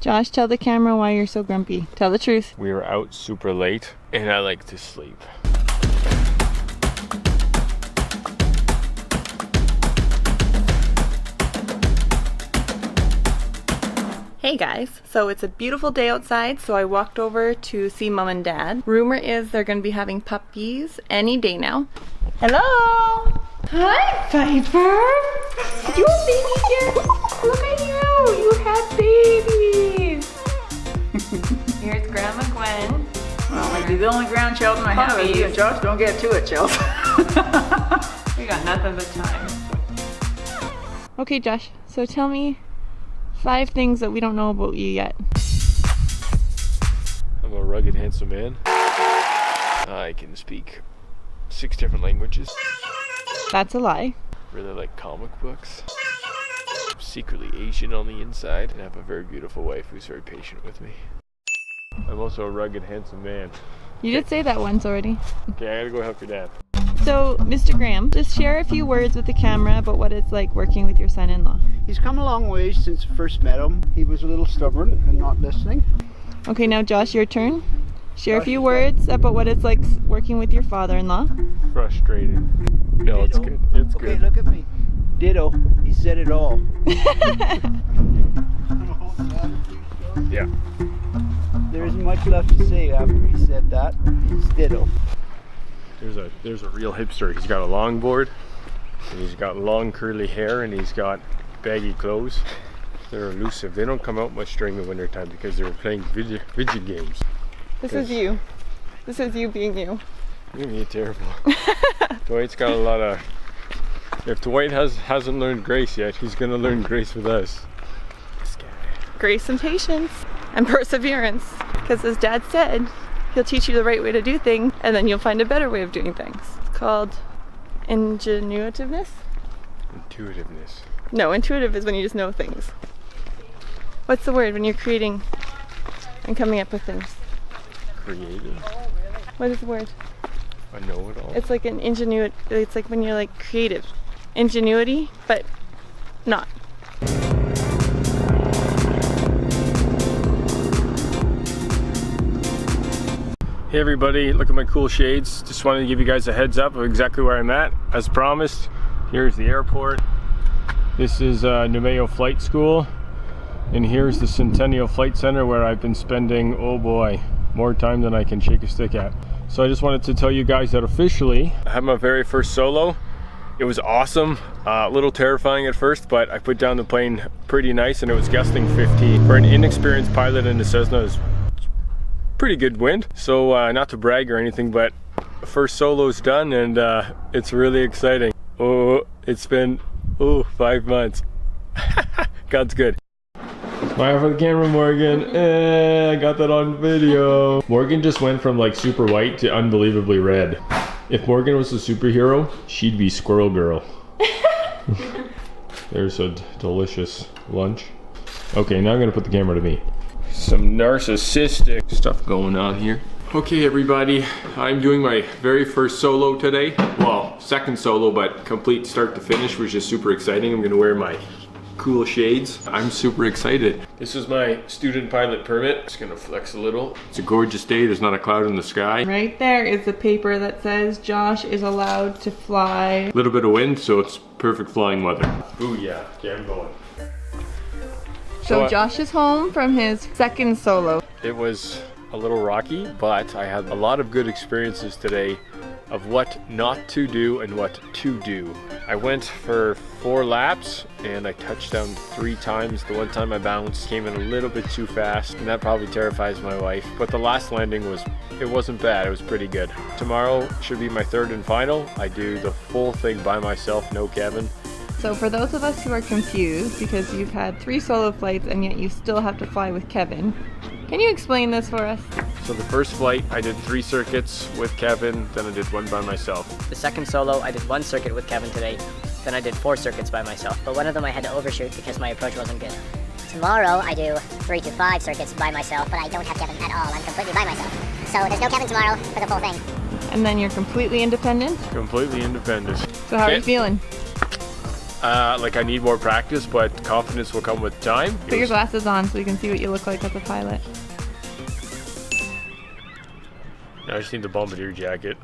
Josh, tell the camera why you're so grumpy. Tell the truth. We were out super late and I like to sleep. Hey guys, so it's a beautiful day outside, so I walked over to see Mom and Dad. Rumor is they're gonna be having puppies any day now. Hello! Hi, Piper! You a baby here? Look at you! You have babies! Here's Grandma Gwen. Well, maybe the only grandchildren I have is you and Josh. Don't get to it, Chelsea. We got nothing but time. Okay, Josh, so tell me 5 things that we don't know about you yet. I'm a rugged, handsome man. I can speak 6 different languages. That's a lie. Really like comic books. I'm secretly Asian on the inside and have a very beautiful wife who's very patient with me. I'm also a rugged, handsome man. You did say that once already. Okay, I gotta go help your dad. So, Mr. Graham, just share a few words with the camera about what it's like working with your son-in-law. He's come a long way since I first met him. He was a little stubborn and not listening. Okay, now Josh, your turn. Share a few words about what it's like working with your father-in-law. Frustrating. No, it's good. It's Okay, good. look at me. Ditto. He said it all. Yeah. There isn't much left to say after he said that. It's ditto. There's a real hipster. He's got a longboard, and he's got long curly hair, and he's got baggy clothes. They're elusive. They don't come out much during the winter time because they're playing video games. This is you. This is you being you. You're terrible. Dwight's got a lot of... If Dwight hasn't learned grace yet, he's gonna learn grace with us. Grace and patience and perseverance. Because as Dad said, he'll teach you the right way to do things, and then you'll find a better way of doing things. It's called ingenuitiveness? Intuitiveness. No, intuitive is when you just know things. What's the word when you're creating and coming up with things? Creative. What is the word? I know it all. It's like an ingenuity. It's like when you're like creative. Ingenuity, but not. Hey everybody, look at my cool shades. Just wanted to give you guys a heads up of exactly where I'm at. As promised, here's the airport. This is Noumea Flight School. And here's the Centennial Flight Center where I've been spending, oh boy, more time than I can shake a stick at. So I just wanted to tell you guys that officially, I had my very first solo. It was awesome, a little terrifying at first, but I put down the plane pretty nice and it was gusting 15. For an inexperienced pilot in the Cessna, it was pretty good wind. So not to brag or anything, but first solo's done and it's really exciting. Oh, it's been 5 months. God's good. Smile for the camera, Morgan. I got that on video. Morgan just went from like super white to unbelievably red. If Morgan was a superhero, she'd be Squirrel Girl. There's a delicious lunch. Okay, now I'm gonna put the camera to me. Some narcissistic stuff going on here. Okay everybody, I'm doing my very first solo today. Well, second solo, but complete start to finish, which is super exciting. I'm gonna wear my cool shades. I'm super excited. This is my student pilot permit. Just gonna flex a little. It's a gorgeous day, there's not a cloud in the sky. Right there is the paper that says Josh is allowed to fly. A little bit of wind, so it's perfect flying weather. Ooh yeah, okay, I'm going. So Josh is home from his second solo. It was a little rocky, but I had a lot of good experiences today of what not to do and what to do. I went for 4 laps and I touched down 3 times. The one time I bounced, came in a little bit too fast, and that probably terrifies my wife. But the last landing it wasn't bad, it was pretty good. Tomorrow should be my 3rd and final. I do the full thing by myself, no Kevin. So for those of us who are confused because you've had 3 solo flights and yet you still have to fly with Kevin, can you explain this for us? So the first flight, I did 3 circuits with Kevin, then I did 1 by myself. The second solo, I did 1 circuit with Kevin today, then I did 4 circuits by myself. But one of them I had to overshoot because my approach wasn't good. Tomorrow I do 3 to 5 circuits by myself, but I don't have Kevin at all. I'm completely by myself. So there's no Kevin tomorrow for the full thing. And then you're completely independent? Completely independent. So how are you feeling? Like I need more practice, but confidence will come with time. Put your glasses on so you can see what you look like as a pilot. I just need the bombardier jacket.